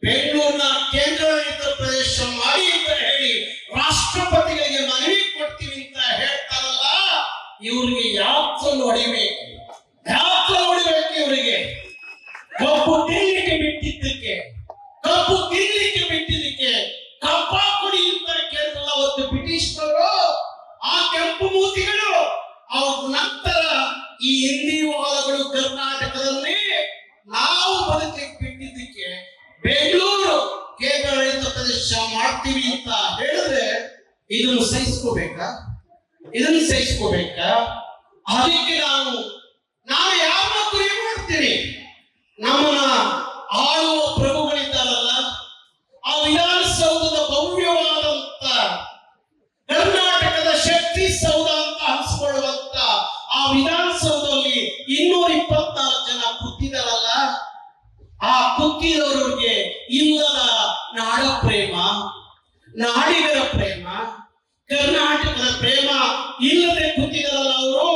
ಬೆಂಗಳೂರಿನ ಕೇಂದ್ರಾಡಳಿತ ಪ್ರದೇಶ ಮಾಡಿ ಅಂತ ಹೇಳಿ ರಾಷ್ಟ್ರಪತಿಗಳಿಗೆ ಮನವಿ ಕೊಡ್ತೀವಿ ಅಂತ ಹೇಳ್ತಾರಲ್ಲ, ಇವರಿಗೆ ಯಾತ್ರೆ ಹೊಡಿಬೇಕು, ಯಾತ್ರೆ ಹೊಡಿಬೇಕು. ಇವರಿಗೆ ಕಬ್ಬು ತಿನ್ಲಿಕ್ಕೆ ಬಿಟ್ಟಿದ್ದಕ್ಕೆ, ಕಬ್ಬು ತಿನ್ಲಿಕ್ಕೆ ಬಿಟ್ಟಿದ್ದಕ್ಕೆ ಕಬ್ಬ ಕೊಡಿ ಅಂತ ಕೇಳಿದ್ರಲ್ಲ ಅವತ್ತು ಬ್ರಿಟಿಷ್ನವರು, ಆ ಕೆಂಪು ಮೂತಿಗಳು. ಅವ್ರ ನಂತರ ಈ ಹಿಂದಿ ವಾದಗಳು ಕರ್ನಾಟಕದಲ್ಲಿ ನಾವು ಬದುಕಲಿಕ್ಕೆ ಬಿಟ್ಟಿದ್ದಕ್ಕೆ ಬೆಂಗಳೂರು ಕೇಂದ್ರಾಡಳಿತ ಪ್ರದೇಶ ಮಾಡ್ತೀವಿ ಅಂತ ಹೇಳಿದ್ರೆ ಇದನ್ನು ಸಹಿಸ್ಕೋಬೇಕಾ? ಇದನ್ನು ಸಹಿಸ್ಕೋಬೇಕಾ? ಅದಕ್ಕೆ ನಾವು ಯಾರನ್ನ ಗುರಿ ಮಾಡ್ತೀವಿ? ನಮ್ಮನ್ನ ಆಳುವ ಪ್ರಭುಗಳಿದ್ದಾರಲ್ಲ, ಆ ವಿಧಾನಸೌಧದ ಭವ್ಯವಾದಂತ ಕರ್ನಾಟಕದ ಶಕ್ತಿ ಸೌಧ ಅಂತ ಅನ್ಸ್ಕೊಳ್ಳುವಂತ ಆ ವಿಧಾನಸೌಧದಲ್ಲಿ 224 ಜನ ಕೂತಿದಾರಲ್ಲ, ಆ ಕೂತಿದವರಿಗೆ ಇಲ್ಲದ ನಾಡ ಪ್ರೇಮ, ನಾಡಿಗರ ಪ್ರೇಮ, ಕರ್ನಾಟಕದ ಪ್ರೇಮ ಇಲ್ಲದೆ ಕೂತಿದಾರಲ್ಲ ಅವರು.